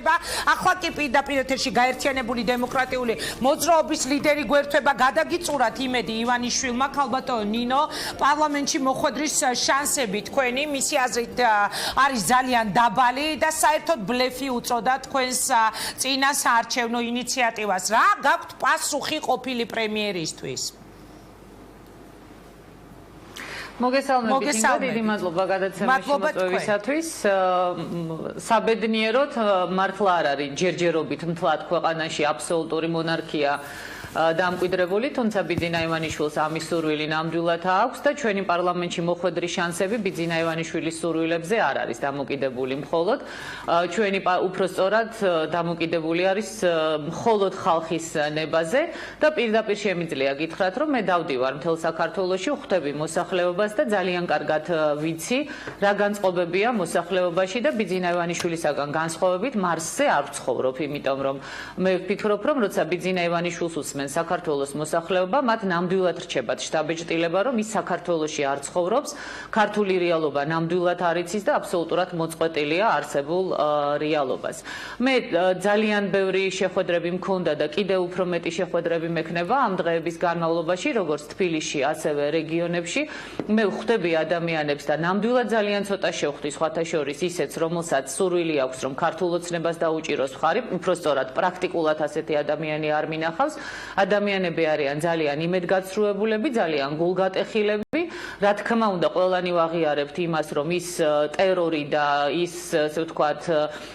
გართულება. ახლა კი პირდაპირ ეთერში გაერთიანებული დემოკრატიული მოძრაობის ლიდერი გვერდება გადაგიწურათ იმედი ივანიშვილმა, ქალბატონო ნინო, პარლამენტში მოხვედრის შანსები თქვენი მისი აზრით არის ძალიან დაბალი და საერთოდ ბლეფი უწოდა თქვენს წინა საარჩევნო ინიციატივას. რა გაქვთ პასუხი ყოფილი პრემიერისთვის? მოგესალმებით, დიდი მადლობა გადაცემაში მოწვევისათვის. საბედნიეროდ მართლა არ არის ჯერჯერობით მთლად ქვეყანაში აბსოლუტური მონარქია დამკვიდრებული, თუმცა ბიძინა ივანიშვილს ამის სურვილი ნამდვილად აქვს და ჩვენი პარლამენტში მოხვედრის შანსები ბიძინა ივანიშვილის სურვილებზე არ არის დამოკიდებული მხოლოდ. ჩვენი უფრო სწორად დამოკიდებული არის მხოლოდ ხალხის ნებაზე და პირდაპირ შემიძლია გითხრათ, რომ მე დავდივარ მთელ საქართველოში, ვხვდები მოსახლეობას და ძალიან კარგად ვიცი, რა განწყობებია მოსახლეობაში და ბიძინა ივანიშვილისაგან განსხვავებით მარსზე არ ვცხოვრობ, იმიტომ რომ მე ვფიქრობ, რომ როცა ბიძინა ივანიშვილს უსმენ საქართველოს მოსახლეობა, მათ ნამდვილად რჩებათ შტაბეჭდილება, რომ ის საქართველოში არ ცხოვრობს, ქართული რეალობა ნამდვილად არ იცის და აბსოლუტურად მოწყვეტილია არსებულ რეალობას. მე ძალიან ბევრი შეხვედრები მქონდა და კიდევ უფრო მეტი შეხვედრები მექნება ამ დღეების განმავლობაში, როგორც თბილისში, ასევე რეგიონებში. მე ვხვდები ადამიანებს და ნამდვილად ძალიან ცოტა შევხვდი სხვათა შორის ისეც, რომელსაც სურვილი აქვს, რომ ქართულ ოცნებას დაუჭიროს მხარი, უფრო სწორად პრაქტიკულად ასეთი ადამიანი არ მინახავს. ადამიანები არიან ძალიან იმედგაცრუებულები, ძალიან გულგატეხილები. რა თქმა უნდა, ყველანი ვაღიარებთ იმას, რომ ის ტერორი და ის, ასე ვთქვათ,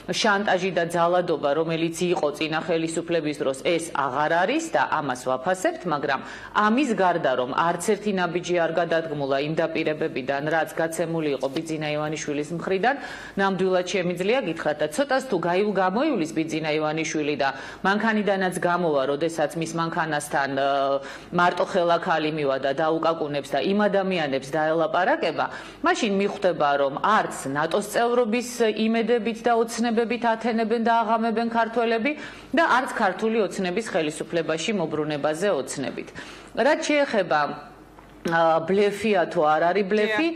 შანტაჟი და ძალადობა, რომელიც იყო წინა ხელისუფლების დროს, ეს აღარ არის და ამას ვაფასებთ, მაგრამ ამის გარდა, რომ არც ერთი ნაბიჯი არ გადადგმულა იმ დაპირებებიდან, რაც გაცემული იყო ბიძინა ივანიშვილის მხრიდან, ნამდვილად შემიძლია გითხრათ და ცოტას თუ გამოივლის ბიძინა ივანიშვილი და მანქანიდანაც გამოვა, როდესაც მის მანქანასთან მარტო ხელაქალი მივა და დაუკაკუნებს და იმ ადამიანებს დაელაპარაკება, მაშინ მიხვდება, რომ არც ნატოს წევრობის იმედებით და ოცნებებით ათენებენ და აღამებენ ქართველები და არც ქართული ოცნების ხელისუფლებაში მობრუნებაზე ოცნებით. რაც შეეხება ბლეფია თუ არ არის ბლეფი,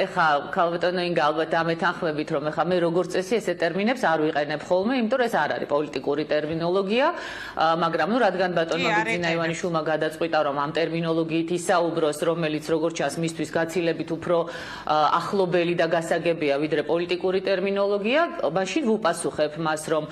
ეხა ქალბატონო ინგა ალბათ ამეთანხმებით, რომ ეხა მე როგორც წესი ესე ტერმინებს არ ვიყენებ ხოლმე, იმიტომ რომ ეს არ არის პოლიტიკური ტერმინოლოგია, მაგრამ ნუ რადგან ბატონო ბიძინა ივანიშვილმა გადაწყვიტა, რომ ამ ტერმინოლოგიით ისაუბროს, რომელიც როგორც ჩანს მისთვის გაცილებით უფრო ახლობელი და გასაგებია, ვიდრე პოლიტიკური ტერმინოლოგია, მაშინ ვუპასუხებ მას, რომ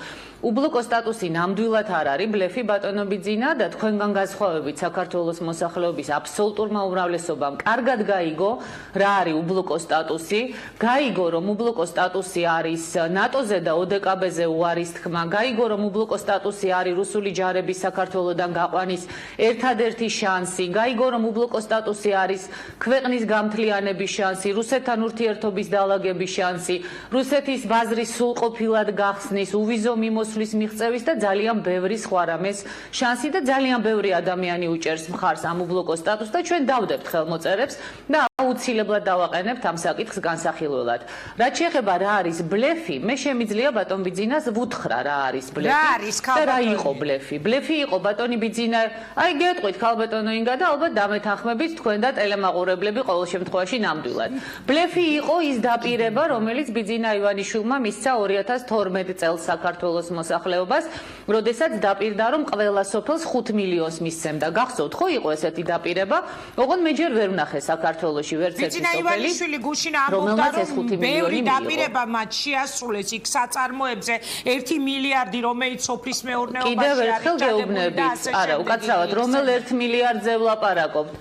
უბლოკო სტატუსი ნამდვილად არ არის ბლეფი ბატონო ბიძინა და თქვენგან განსხვავებით საქართველოს მოსახლეობის აბსოლუტურმა უმრავლესობამ კარგად გაიგო რა არის უბლოკო სტატუსი, გაიგო რომ უბლოკო სტატუსი არის ნატოზე და ოდკბ-ზე უარის თქმა, გაიგო რომ უბლოკო სტატუსი არის რუსული ჯარების საქართველოდან გაყვანის ერთადერთი შანსი, გაიგო რომ უბლოკო სტატუსი არის ქვეყნის გამთლიანების შანსი, რუსეთთან ურთიერთობის დალაგების შანსი, რუსეთის ბაზრის სრულყოფილად გახსნის, უვიზო მიმოსვლის მიღწევის და ძალიან ბევრი სხვა რამეს შანსი და ძალიან ბევრი ადამიანი უჭერს მხარს ამ უბლოკო სტატუსს და ჩვენ დავდებთ ხელმოწერებს და აუცილებლად დავაყენებთ ამ საკითხს განსახილველად. რაც შეეხება რა არის ბლეფი, მე შემიძლია ბატონ ბიძინას ვუთხრა რა არის ბლეფი და რა იყო ბლეფი. ბლეფი იყო ბატონი ბიძინა, აი გეტყვით ქალბატონო ინგა და ალბათ დამეთანხმებით თქვენ და ტელემაყურებლები ყოველ შემთხვევაში ნამდვილად. ბლეფი იყო ის დაპირება, რომელიც ბიძინა ივანიშვილმა მისცა 2012 წელს საქართველოს მოსახლეობას, როდესაც დაპირდა, რომ ყველა სოფელს 5 მილიონს მისცემდა. გახსოვთ ხო იყო ესეთი დაპირება? ოღონდ მე ჯერ ვერ ვნახე საქართველოში ვერც ერთი სოფელი. ბიძინა ივანიშვილი გუშინ ამბობდა, რომ ბევრი დაპირება მათ შეასრულეს იქ საწარმოებზე 1 მილიარდი, რომელიც სოფლის მეურნეობაში კიდევ ერთხელ გეუბნებით, არა, უკაცრავად, რომელ 1 მილიარდზე ვლაპარაკობთ.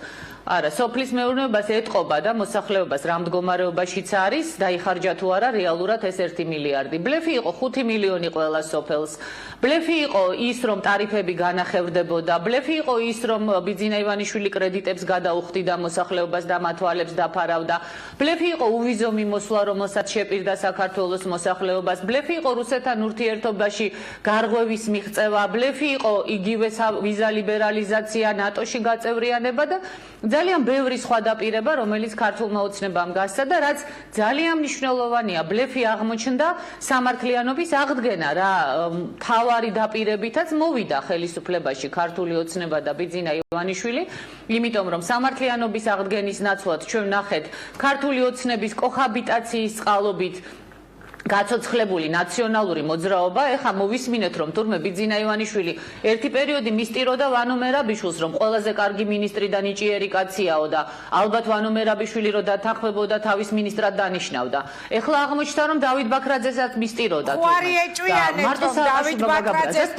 არა, სოფლის მეურნეობას ეტყობა და მოსახლეობას რა მდგომარეობაშიც არის, დაიხარჯა თუ არა რეალურად ეს 1 მილიარდი. ბლეფი იყო 5 მილიონი ყველა სოფელს. ბლეფი იყო ის, რომ ტარიფები განახევრდებოდა. ბლეფი იყო ის, რომ ბიძინა ივანიშვილი კრედიტებს გადაუხდიდა მოსახლეობას და მათ თვალებს დაფარავდა. ბლეფი იყო უვიზო მიმოსვლა, რომელსაც შეპირდა საქართველოს მოსახლეობას. ბლეფი იყო რუსეთთან ურთიერთობაში გარღვევის მიღწევა. ბლეფი იყო იგივე ვიზა ლიბერალიზაცია, ნატოში გაწევრიანება და ძალიან ბევრი სხვა დაპირება, რომელიც ქართულმა ოცნებამ გასცა და რაც ძალიან მნიშვნელოვანია, ბლეფი აღმოჩნდა სამართლიანობის აღდგენა რა თავარი დაპირებითაც მოვიდა ხელისუფლებაში ქართული ოცნება და ბიძინა ივანიშვილი, იმიტომ რომ სამართლიანობის აღდგენის ნაცვლად ჩვენ ვნახეთ ქართული ოცნების კოჰაბიტაციის წყალობით გაცოცხლებული ნაციონალური მოძრაობა, ეხლა მოვისმინეთ, რომ თურმე ბიძინა ივანიშვილი ერთი პერიოდი მისტიროდა ვანო მერაბიშვილს, რომ ყველაზე კარგი მინისტრი და ნიჭიერი კაციაო და ალბათ ვანო მერაბიშვილი რო დათანხმებოდა თავის მინისტრად დანიშნავდა. ეხლა აღმოჩნდა, რომ დავით ბაქრაძესაც მისტიროდა. ხوارი ეჭვიანეთ, რომ დავით ბაქრაძეს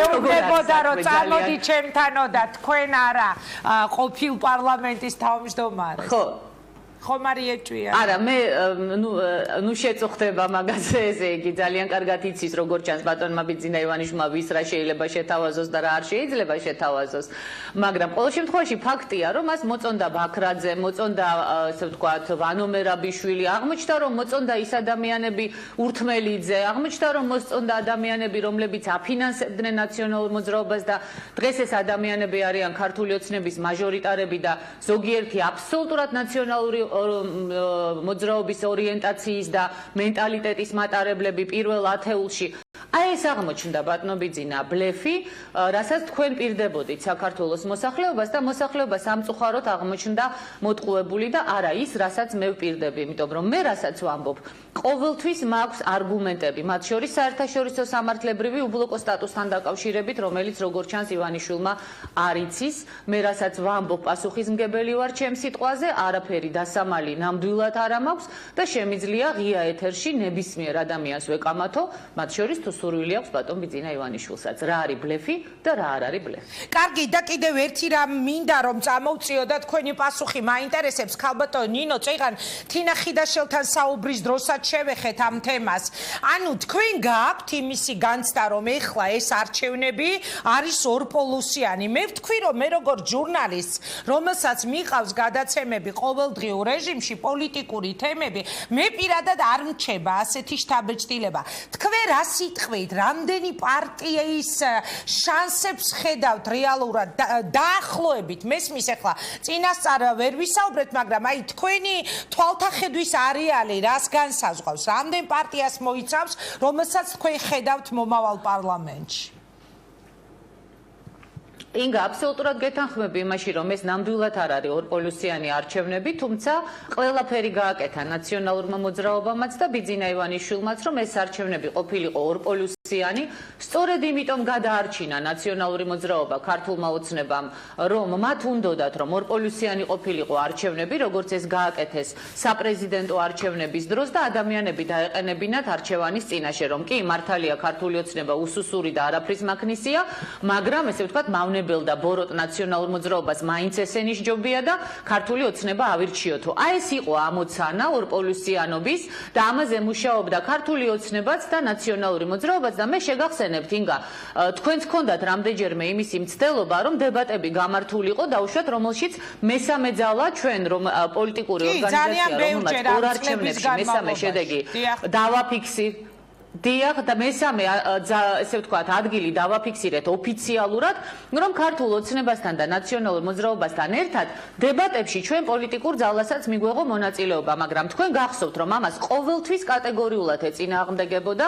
ეუბნებოდა, რომ წამოდი ჩემთანო და თქვენ არა ყოფილ პარლამენტის თავმჯდომარეს. ხო. ხომარი ეჭვია. არა, მე ნუ შეწუხდება მაგაზე ესე იგი ძალიან კარგად იცის როგორ ჩანს ბატონმა ბიძინა ივანიშვილმა ვის რა შეიძლება შეთავაზოს და რა არ შეიძლება შეთავაზოს. მაგრამ ყოველ შემთხვევაში ფაქტია, რომ მას მოწონდა ბაქრაძე, მოწონდა ესე ვთქვათ ვანო მერაბიშვილი, აღმოჩნდა რომ მოწონდა ის ადამიანები ურთმელიძე, აღმოჩნდა რომ მოწონდა ადამიანები რომლებიც აფინანსებდნენ ნაციონალურ მოძრაობას და დღეს ეს ადამიანები არიან ქართული ოცნების მაჟორიტარები და ზოგიერთი აბსოლუტურად ნაციონალური მოძრაობის ორიენტაციის და მენტალიტეტის მატარებლები პირველ ათეულში. აი ეს აღმოჩნდა ბატონო ბიძინა ბლეფი, რასაც თქვენ პირდებოდით საქართველოს მოსახლეობას და მოსახლეობა სამწუხაროდ აღმოჩნდა მოტყუებული და არა ის, რასაც მე ვპირდები, იმიტომ რომ მე რასაც ვამბობ, ყოველთვის მაქვს არგუმენტები, მათ შორის საერთაშორისო სამართლებრივი უბლოკო სტატუსთან დაკავშირებით, რომელიც როგორც ჩანს ივანიშვილმა არ იცის, მე რასაც ვამბობ, პასუხისმგებელი ვარ ჩემ სიტყვაზე, არაფერი დასამალი ნამდვილად არ მაქვს და შემიძლია ღია ეთერში ნებისმიერ ადამიანს ვეკამათო, მათ შორის თუ სურვილი აქვს ბატონ ბიძინა ივანიშვილსაც, რა არის ბლეფი და რა არ არის ბლეფი. კარგი, და კიდევ ერთი რამ მინდა რომ წამოვწიო და თქვენი პასუხი მაინტერესებს, ქალბატონო ნინო, წეღან თინა ხიდაშელთან საუბრის დროსაც შევეხეთ ამ თემას. ანუ თქვენ გააქვთ იმისი განცდა, რომ ეხლა ეს არჩევნები არის ორპოლუსიანი. მე ვთქვი, რომ მე როგორც ჟურნალისტს, რომელსაც მიყავს გადაცემები ყოველდღიურ რეჟიმში, პოლიტიკური თემები, მე პირადად არ მრჩება ასეთი შთაბეჭდილება. თქვენ რა სიტყვით, რამდენი პარტიის შანსებს ხედავთ რეალურად დაახლოებით, მესმის ეხლა წინასწარ ვერ ვისაუბრეთ, მაგრამ აი თქვენი თვალთახედვის არეალი რას განსაზღვრავს, რამდენ პარტიას მოიცავს, რომელსაც თქვენ ხედავთ მომავალ პარლამენტში? ინგა, აბსოლუტურად გეთანხმები იმაში, რომ ეს ნამდვილად არ არის ორპოლუსიანი არჩევნები, თუმცა ყველაფერი გააკეთა ნაციონალურმა მოძრაობამაც და ბიძინა ივანიშვილმაც, რომ ეს არჩევნები ყოფილიყო ორპოლუსიანი, სწორედ იმიტომ გადაარჩინა ნაციონალური მოძრაობა ქართულმა ოცნებამ, რომ მათ უნდოდათ, რომ ორპოლუსიანი ყოფილიყო არჩევნები, როგორც ეს გააკეთეს საპრეზიდენტო არჩევნების დროს და ადამიანები დაეყენებინათ არჩევანის წინაშე, რომ კი მართალია ქართული ოცნება უსუსური და არაფრის მაქნისია, მაგრამ ესე ვთქვათ, და ბოროტ ნაციონალურ მოძრაობას მაინც ესენი სჯობია და ქართული ოცნება ავირჩიოთო. აი ეს იყო ამოცანა ორპოლუსიანობის და ამაზე მუშაობდა ქართული ოცნებაც და ნაციონალური მოძრაობაც და მე შეგახსენებთ ინგა, თქვენც გქონდათ რამდენჯერმე იმისი მცდელობა, რომ დებატები გამართულიყო დაუშვათ, რომელშიც მესამე ძალა ჩვენ პოლიტიკური ორგანიზაცია, რომელმაც ორ არჩევნებში მესამე შედეგი დავაფიქსირეთ. დიახ და მესამე ესე ვთქვათ ადგილი დავაფიქსირეთ ოფიციალურად, რომ ქართულ ოცნებასთან და ნაციონალურ მოძრაობასთან ერთად დებატებში ჩვენ პოლიტიკურ ძალასაც მიგვეღო მონაწილეობა, მაგრამ თქვენ გახსოვთ, რომ ამას ყოველთვის კატეგორიულად ეწინააღმდეგებოდა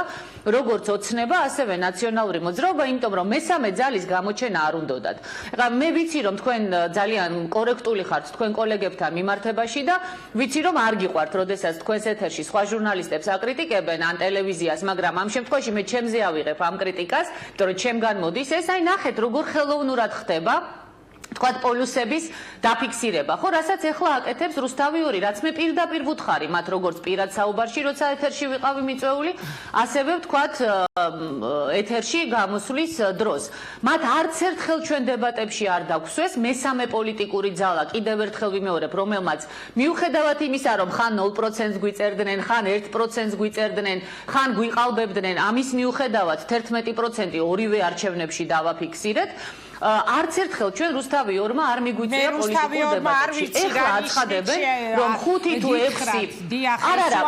როგორც ოცნება, ასევე ნაციონალური მოძრაობა, იმიტომ რომ მესამე ძალის გამოჩენა არ უნდოდათ. ეხლა მე ვიცი, რომ თქვენ ძალიან კორექტული ხართ თქვენ კოლეგებთან მიმართებაში და ვიცი, რომ არ გიყვართ, როდესაც თქვენს ეთერში სხვა ჟურნალისტებს აკრიტიკებენ ან ტელევიზიას, მაგრამ ამ შემთხვევაში მე ჩემზე ავიღებ ამ კრიტიკას, იმიტომ რომ ჩემგან მოდის ეს, აი ნახეთ როგორ ხელოვნურად ხდება თქვათ პოლუსების დაფიქსირება, ხო, რასაც ეხლა აკეთებს რუსთავი-2, რაც მე პირდაპირ ვუთხარი მათ როგორც პირად საუბარში, როცა ეთერში ვიყავი მიწვეული, ასევე ვთქვათ ეთერში გამოსვლის დროს. მათ არც ერთხელ ჩვენ დებატებში არ დაგვსვეს მესამე პოლიტიკური ძალა, კიდევ ერთხელ ვიმეორებ, რომელმაც მიუხედავად იმისა, რომ ხან 0%-ს გვიწერდნენ, ხან 1%-ს გვიწერდნენ, ხან გვიყალბებდნენ, ამის მიუხედავად 11% ორივე არჩევნებში დავაფიქსირეთ. არც ერთხელ ჩვენ რუსთავი-2-მა არ მიგვიწია პოლიტიკურ დებატებში. ეხლა აცხადებენ, რომ 5 თუ 6 არა,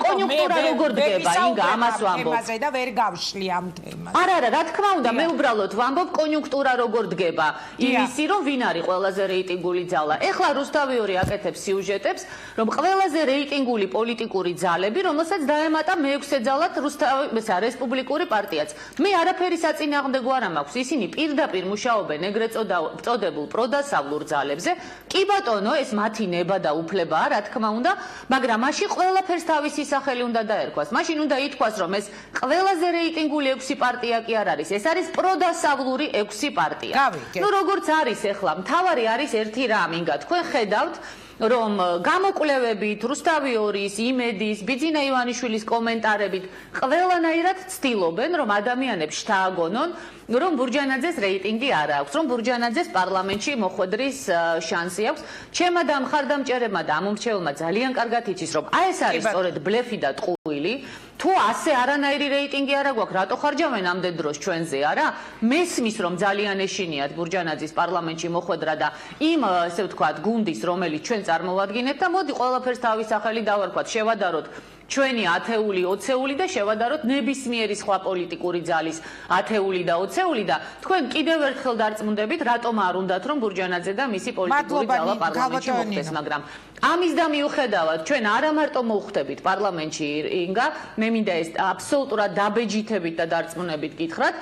კონიუნქტურა როგორ დგება, ინგა, ამას ვამბობ. და ვერ გავშლი ამ თემას. არა, რა თქმა უნდა, მე უბრალოდ ვამბობ კონიუნქტურა როგორ დგება. იმისი, რომ ვინ არის ყველაზე რეიტინგული ძალა. ეხლა რუსთავი-2 აკეთებს სიუჟეტებს, რომ ყველაზე რეიტინგული პოლიტიკური ძალები, რომელსაც დაემატა მე-6 ძალად რუსთავი, ესა რესპუბლიკური პარტიაც. მე არაფერი საწინააღმდეგო არ მაქვს. ისინი პირდაპირ მუშაობენ მუშაობენ ეგრეთ წოდებულ პროდასავლურ ძალებზე, კი ბატონო, ეს მათი ნება და უფლებაა, რა თქმა უნდა, მაგრამ მაშინ ყველაფერს თავისი სახელი უნდა დაერქვას. მაშინ უნდა ითქვას, რომ ეს ყველაზე რეიტინგული 6 პარტია კი არ არის, ეს არის პროდასავლური 6 პარტია. ნუ როგორც არის ახლა, მთავარი არის ერთი რამ, ინგა, თქვენ ხედავთ რომ გამოკვლევებით, რუსთავიორის, იმედის, ბიძინა ივანიშვილის კომენტარებით ყველანაირად ცდილობენ, რომ ადამიანებს შთააგონონ, რომ ბურჯანაძეს რეიტინგი არ აქვს, რომ ბურჯანაძეს პარლამენტში მოხვედრის შანსი აქვს. ჩემმა და მხარდამჭერებმა და ამომრჩეველმა ძალიან კარგად იცის, რომ აი ეს არის სწორედ ბლეფი და ტყუილი. თუ ასე არანაირი რეიტინგი არ აქვს, რატო ხარჯავენ ამდენ დროს ჩვენზე, არა? მესმის, რომ ძალიან ეშინიათ ბურჯანაძის პარლამენტში მოხვედრა და იმ, ესე ვთქვათ, გუნდის, რომელიც ჩვენ წარმოვადგინეთ და მოდი ყველაფერს თავის სახელი დავარქვათ, შევადაროთ ჩვენი 10-ული, 20-ული და შევადაროთ ნებისმიერი სხვა პოლიტიკური ძალის 10-ული და 20-ული და თქვენ კიდევ ერთხელ დარწმუნდებით, რატომ არ უნდათ რომ ბურჯანაძე და მისი პოლიტიკური ძალა პარლამენტში მოხვდეს, მაგრამ ამის და მიუხედავად ჩვენ არა მარტო მოვხვდებით პარლამენტში ინგა, მე მინდა ეს აბსოლუტურად დაბეჯითებით და დარწმუნებით გითხრათ,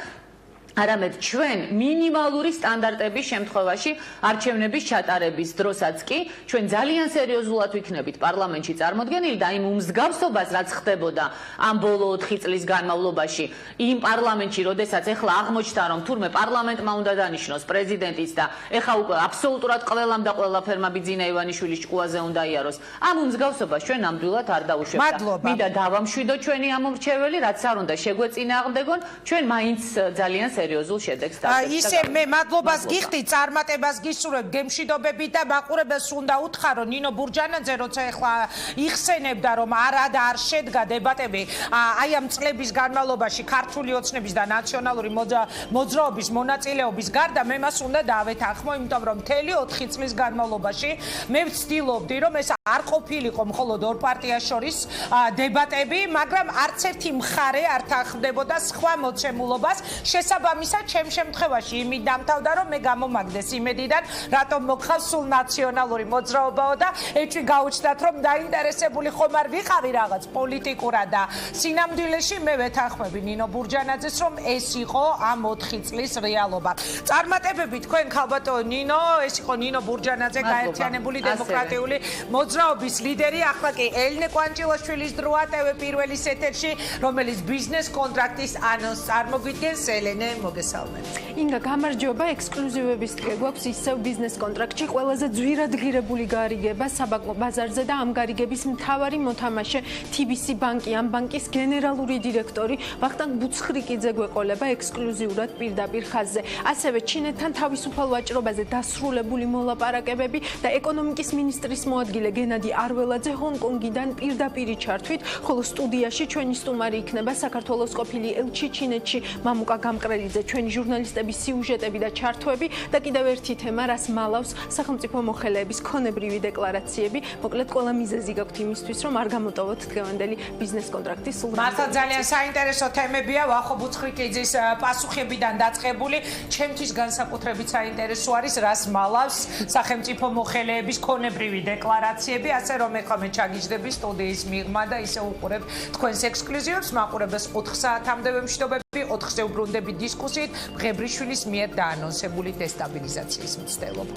არამედ ჩვენ მინიმალური სტანდარტების შემთხვევაში არჩევნების ჩატარების დროსაც კი ჩვენ ძალიან სერიოზულად ვიქნებით პარლამენტში წარმოდგენილი და იმ უმსგავსობას რაც ხდებოდა ამ ბოლო 4 წლის განმავლობაში იმ პარლამენტში, როდესაც ეხლა აღმოჩნდა რომ თურმე პარლამენტმა უნდა დანიშნოს პრეზიდენტიც და ეხლა უკვე აბსოლუტურად ყველამ და ყველაფერმა ბიძინა ივანიშვილის ჭკუაზე უნდა იაროს. ამ უმსგავსობას ჩვენ ნამდვილად არ დავუშვებთ. მინდა დავამშვიდოთ ჩვენი ამომრჩეველი, რაც არ უნდა შეგვეწინააღმდეგონ, ჩვენ მაინც ძალიან სერიოზულ შედეგს დავწერთ. ისე მე მადლობას გიხდი, წარმატებას გისურვებ გემშვიდობები და მაყურებელს უნდა უთხრა, ნინო ბურჯანაძე როცა ეხლა იხსენებდა, რომ არა და არ შედგა დებატები აი ამ წლების განმავლობაში ქართული ოცნების და ნაციონალური მოძრაობის მონაწილეობის გარდა, მე მას უნდა დავეთანხმო, იმიტომ რომ მთელი 4 წლის განმავლობაში მე ვცდილობდი, რომ ეს არ ყოფილიყო მხოლოდ ორ პარტიას შორის დებატები, მაგრამ არც ერთი მხარე არ თანხმდებოდა სხვა მოცემულობას. შესაბამისად, ჩემ შემთხვევაში იმით დამთავრდა, რომ მე გამომაგდეს იმედიდან, რატომ მოგხავს სულ ნაციონალური მოძრაობაო და ეჭვი გაუჩნდათ, რომ დაინტერესებული ხომ არ ვიყავი რაღაც პოლიტიკურად და სინამდვილეში მე ვეთანხმები ნინო ბურჯანაძეს, რომ ეს იყო ამ 4 წლის რეალობა. წარმატებები თქვენ ქალბატონო ნინო, ეს იყო ნინო ბურჯანაძე, გაერთიანებული დემოკრატიული მოძრაობის ლიდერი. ახლა კი ელინე კვანჭილაშვილის დროა TV პირველის ეთერში, რომელიც ბიზნეს კონტრაქტის ანონსს წარმოგვიდგენს. ელენე, მოგესალმებით. ინგა, გამარჯობა, ექსკლუზივების დღე გვაქვს ისევ ბიზნეს კონტრაქტში ყველაზე ძვირადღირებული გარიგება საბანკო ბაზარზე და ამ გარიგების მთავარი მოთამაშე TBC ბანკი, ამ ბანკის გენერალური დირექტორი ვახტანგ ბუცხრიკიძე გვეყოლება ექსკლუზიურად პირდაპირ ხაზზე. ასევე ჩინეთთან თავისუფალ ვაჭრობაზე დასრულებული მოლაპარაკებები და ეკონომიკის მინისტრის მოადგილე გენადი არველაძე ჰონკონგიდან პირდაპირი ჩართვით, ხოლო სტუდიაში ჩვენი სტუმარი იქნება საქართველოს ყოფილი ელჩი ჩინეთში მამუკა გამყრელიძე, ჩვენი ჟურნალისტების სიუჟეტები და ჩართვები და კიდევ ერთი თემა, რას მალავს სახელმწიფო მოხელეების ქონებრივი დეკლარაციები. მოკლედ, ყველა მიზეზი გაქვთ იმისთვის, რომ არ გამოტოვოთ დღევანდელი ბიზნეს კონტრაქტის სულ. მართლა ძალიან საინტერესო თემებია, ვახო ბუცხრიკიძის პასუხებიდან დაწყებული. ჩემთვის განსაკუთრებით საინტერესო არის, რას მალავს სახელმწიფო მოხელეების ქონებრივი დეკლარაციები, ასე რომ ეხლა მე ჩაგიждები სტუდიის მიღმა და ისე უყურებ თქვენს ექსკლუზივებს, მაყურებელს 4 საათამდე ვემშვიდობები, 4-ზე უბრუნდები დისკუსიით, მღებრიშვილის მიერ დაანონსებული დესტაბილიზაციის მცდელობა.